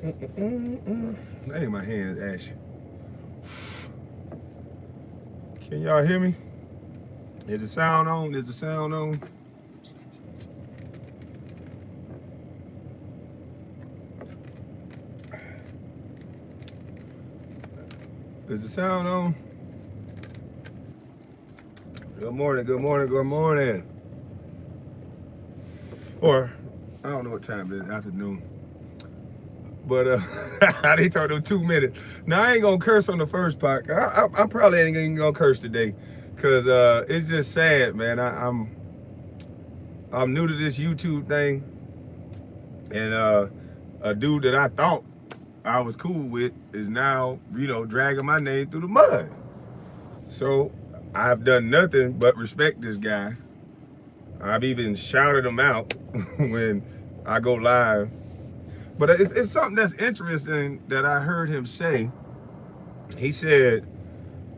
Dang, my hands ashy. Can y'all hear me? Is the sound on? Is the sound on? Is the sound on? Good morning, good morning, good morning. Or, I don't know what time it is, afternoon. But they talked to 2 minutes. Now I ain't gonna curse on the first part. I probably ain't even gonna curse today, cause it's just sad, man. I'm new to this YouTube thing, and a dude that I thought I was cool with is now, dragging my name through the mud. So I've done nothing but respect this guy. I've even shouted him out when I go live. But it's something that's interesting that I heard him say. He said,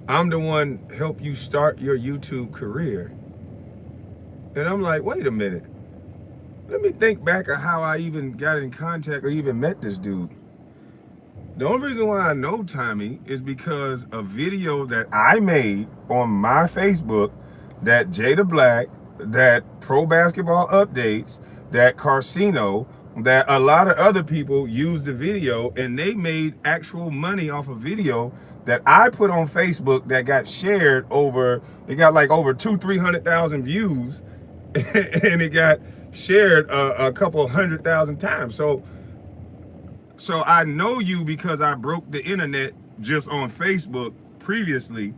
I'm the one help you start your YouTube career. And I'm like, wait a minute. Let me think back of how I even got in contact or even met this dude. The only reason why I know Tommy is because a video that I made on my Facebook, that Jada Black, that Pro Basketball Updates, that Carcino, that a lot of other people used the video and they made actual money off a video that I put on Facebook that got shared over, it got like over 300,000 views and it got shared a couple 100,000 times. So I know you because I broke the internet just on Facebook previously,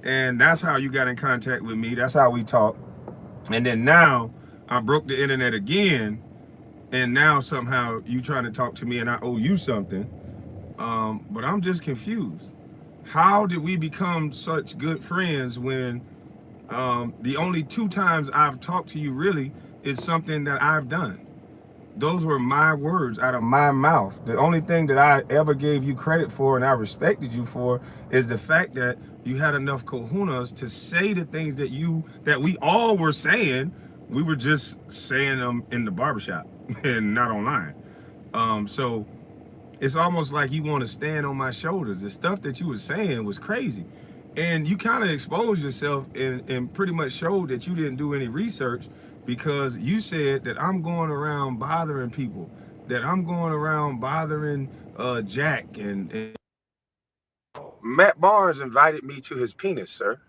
and that's how you got in contact with me. That's how we talk. And then now I broke the internet again, and now somehow you trying to talk to me and I owe you something. But I'm just confused. How did we become such good friends when the only 2 times I've talked to you really is something that I've done? Those were my words out of my mouth. The only thing that I ever gave you credit for and I respected you for is the fact that you had enough kahunas to say the things that we all were saying. We were just saying them in the barbershop and not online. So it's almost like you want to stand on my shoulders. The stuff that you were saying was crazy. And you kind of exposed yourself and pretty much showed that you didn't do any research because you said that I'm going around bothering people, that I'm going around bothering Jack. And Matt Barnes invited me to his penis, sir.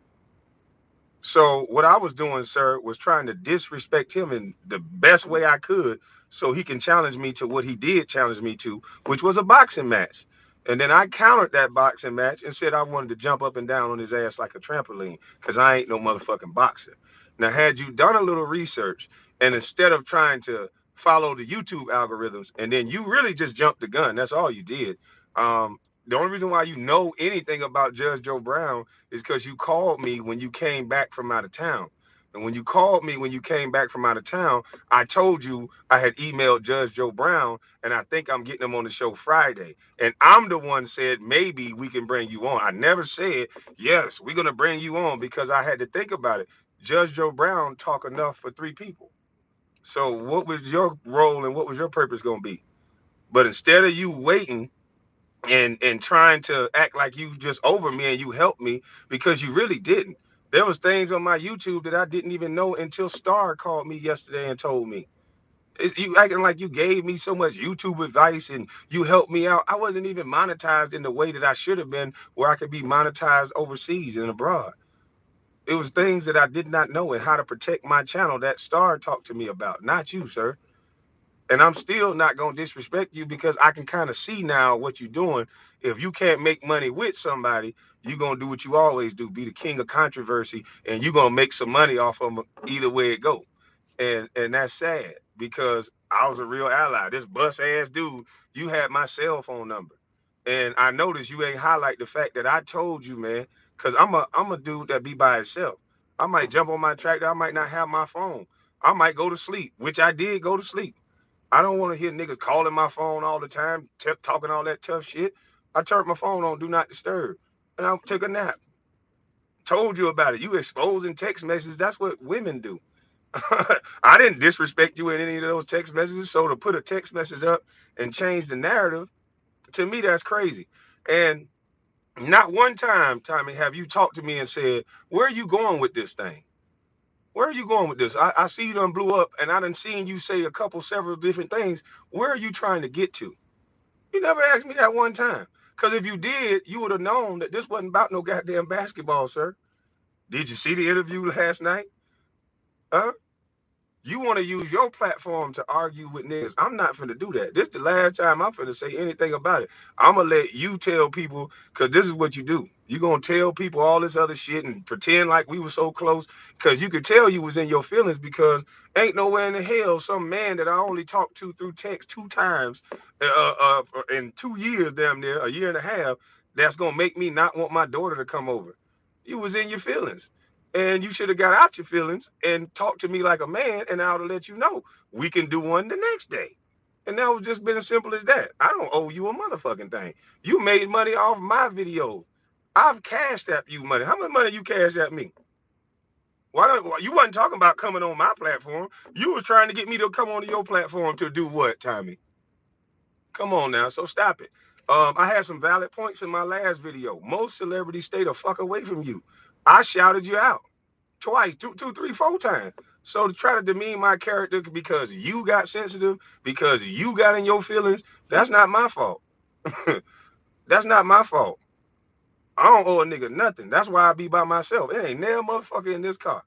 So what I was doing, sir, was trying to disrespect him in the best way I could so he can challenge me to what he did challenge me to, which was a boxing match. And then I countered that boxing match and said I wanted to jump up and down on his ass like a trampoline because I ain't no motherfucking boxer. Now, had you done a little research and instead of trying to follow the YouTube algorithms, and then you really just jumped the gun, that's all you did. The only reason why you know anything about Judge Joe Brown is because you called me when you came back from out of town. And when you called me when you came back from out of town, I told you I had emailed Judge Joe Brown, and I think I'm getting him on the show Friday. And I'm the one said maybe we can bring you on. I never said yes, we're gonna bring you on because I had to think about it. Judge Joe Brown talk enough for 3 people. So what was your role and what was your purpose gonna be? But instead of you waiting and trying to act like you just over me and you helped me because you really didn't. There was things on my YouTube that I didn't even know until Star called me yesterday and told me. You acting like you gave me so much YouTube advice and you helped me out. I wasn't even monetized in the way that I should have been, where I could be monetized overseas and abroad. It was things that I did not know and how to protect my channel that Star talked to me about, not you, sir. And I'm still not gonna disrespect you because I can kind of see now what you're doing. If you can't make money with somebody, you're gonna do what you always do, be the king of controversy, and you're gonna make some money off of them either way it go. And that's sad because I was a real ally. This bus ass dude, you had my cell phone number. And I noticed you ain't highlight the fact that I told you, man, because I'm a dude that be by himself. I might jump on my tractor, I might not have my phone. I might go to sleep, which I did go to sleep. I don't want to hear niggas calling my phone all the time, talking all that tough shit. I turned my phone on, do not disturb, and I took a nap. Told you about it. You exposing text messages. That's what women do. I didn't disrespect you in any of those text messages. So to put a text message up and change the narrative, to me, that's crazy. And not one time, Tommy, have you talked to me and said, where are you going with this thing? Where are you going with this? I see you done blew up, and I done seen you say a couple, several different things. Where are you trying to get to? You never asked me that one time. Because if you did, you would have known that this wasn't about no goddamn basketball, sir. Did you see the interview last night? Huh? You want to use your platform to argue with niggas. I'm not finna do that. This the last time I'm finna say anything about it. I'm gonna let you tell people, because this is what you do. You gonna tell people all this other shit and pretend like we were so close, because you could tell you was in your feelings, because ain't nowhere in the hell some man that I only talked to through text 2 times in 2 years, damn near, a year and a half, that's gonna make me not want my daughter to come over. You was in your feelings. And you should have got out your feelings and talked to me like a man, and I would have let you know we can do one the next day. And that was just been as simple as that. I don't owe you a motherfucking thing. You made money off my videos. I've cashed at you money. How much money you cashed at me? You wasn't talking about coming on my platform. You was trying to get me to come onto your platform to do what, Tommy? Come on now, so stop it. I had some valid points in my last video. Most celebrities stay the fuck away from you. I shouted you out twice, two, three, 4 times. So to try to demean my character because you got sensitive, because you got in your feelings, that's not my fault. That's not my fault. I don't owe a nigga nothing. That's why I be by myself. It ain't nail motherfucker in this car.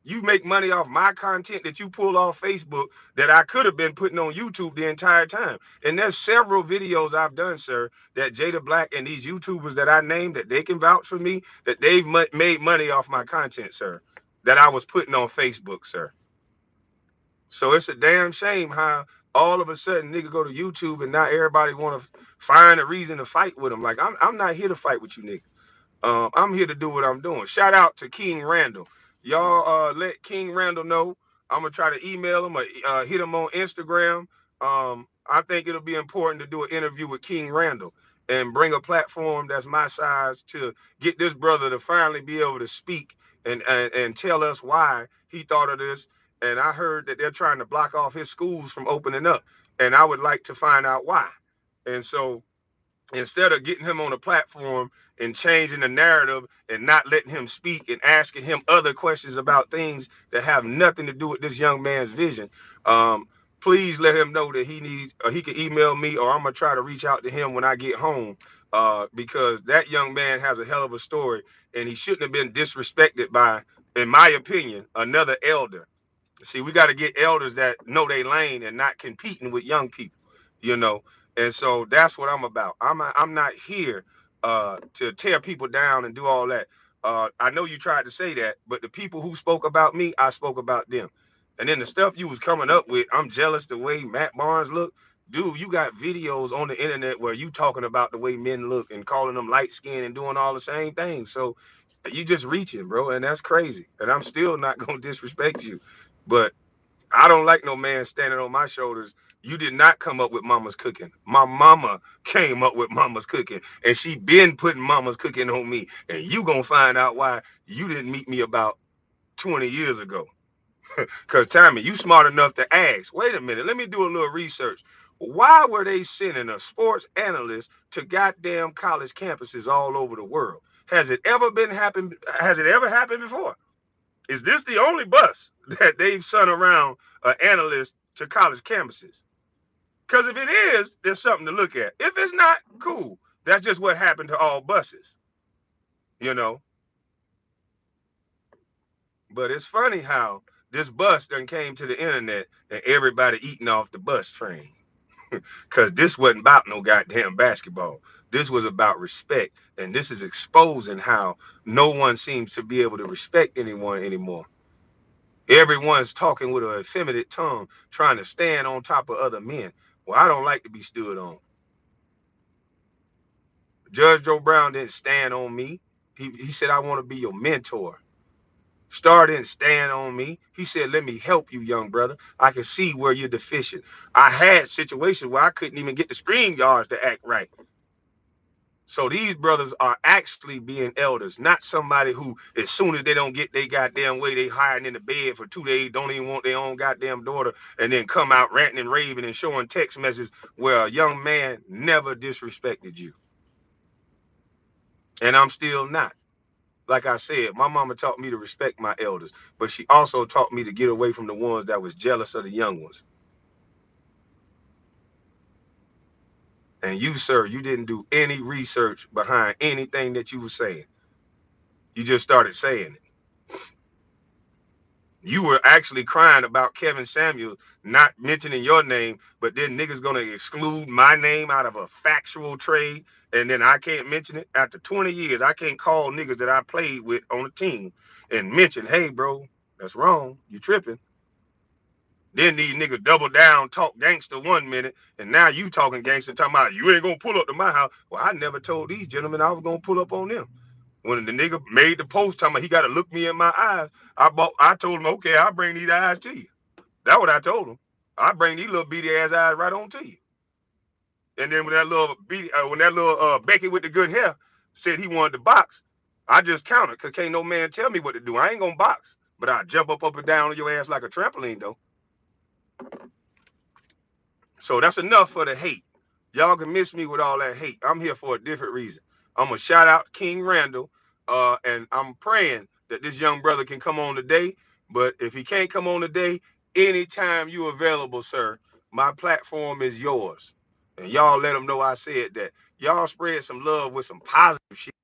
You make money off my content that you pull off Facebook that I could have been putting on YouTube the entire time. And there's several videos I've done, sir, that Jada Black and these YouTubers that I named, that they can vouch for me, that they've made money off my content, sir, that I was putting on Facebook, sir. So it's a damn shame how all of a sudden nigga go to YouTube and now everybody want to find a reason to fight with them. Like I'm not here to fight with you niggas. I'm here to do what I'm doing. Shout out to King Randall. Y'all let King Randall know. I'm gonna try to email him or hit him on Instagram. I think it'll be important to do an interview with King Randall and bring a platform that's my size to get this brother to finally be able to speak and tell us why he thought of this. And I heard that they're trying to block off his schools from opening up, and I would like to find out why. And so instead of getting him on a platform and changing the narrative and not letting him speak and asking him other questions about things that have nothing to do with this young man's vision, um, please let him know that he can email me, or I'm gonna try to reach out to him when I get home, because that young man has a hell of a story, and he shouldn't have been disrespected by, in my opinion, another elder. See, we got to get elders that know their lane and not competing with young people, you know. And so that's what I'm about. I'm not here to tear people down and do all that. I know you tried to say that, but the people who spoke about me, I spoke about them. And then the stuff you was coming up with, I'm jealous the way Matt Barnes look. Dude, you got videos on the internet where you talking about the way men look and calling them light skinned and doing all the same things. So you just reaching, bro, and that's crazy. And I'm still not gonna disrespect you. But I don't like no man standing on my shoulders. You did not come up with mama's cooking. My mama came up with mama's cooking, and she been putting mama's cooking on me. And you gonna find out why you didn't meet me about 20 years ago. Cause Tommy, you smart enough to ask. Wait a minute, let me do a little research. Why were they sending a sports analyst to goddamn college campuses all over the world? Has it ever happened before? Is this the only bus that they've sent around an analyst to college campuses? Because if it is, there's something to look at. If it's not, cool. That's just what happened to all buses, you know. But it's funny how this bus then came to the internet and everybody eating off the bus train. Because this wasn't about no goddamn basketball. This was about respect. And this is exposing how no one seems to be able to respect anyone anymore. Everyone's talking with an effeminate tongue, trying to stand on top of other men. Well, I don't like to be stood on. Judge Joe Brown didn't stand on me. He said, I want to be your mentor. Star didn't stand on me. He said, let me help you, young brother. I can see where you're deficient. I had situations where I couldn't even get the stream yards to act right. So these brothers are actually being elders, not somebody who, as soon as they don't get their goddamn way, they hiding in the bed for 2 days, don't even want their own goddamn daughter, and then come out ranting and raving and showing text messages where a young man never disrespected you. And I'm still not. Like I said, my mama taught me to respect my elders, but she also taught me to get away from the ones that was jealous of the young ones. And you, sir, you didn't do any research behind anything that you were saying. You just started saying it. You were actually crying about Kevin Samuels not mentioning your name, but then niggas gonna exclude my name out of a factual trade, and then I can't mention it. After 20 years, I can't call niggas that I played with on the team and mention, hey, bro, that's wrong. You tripping. Then these niggas double down, talk gangster 1 minute, and now you talking gangster, talking about you ain't gonna pull up to my house. Well, I never told these gentlemen I was gonna pull up on them. When the nigga made the post talking about he gotta look me in my eyes, I told him, okay, I'll bring these eyes to you. That's what I told him. I bring these little beady ass eyes right on to you. And then when that little Becky with the good hair said he wanted to box, I just countered, cause can't no man tell me what to do. I ain't gonna box, but I jump up and down on your ass like a trampoline though. So that's enough for the hate. Y'all can miss me with all that hate. I'm here for a different reason. I'm gonna shout out King Randall, and I'm praying that this young brother can come on today. But if he can't come on today, anytime you available, sir, my platform is yours. And y'all let them know I said that. Y'all spread some love with some positive shit.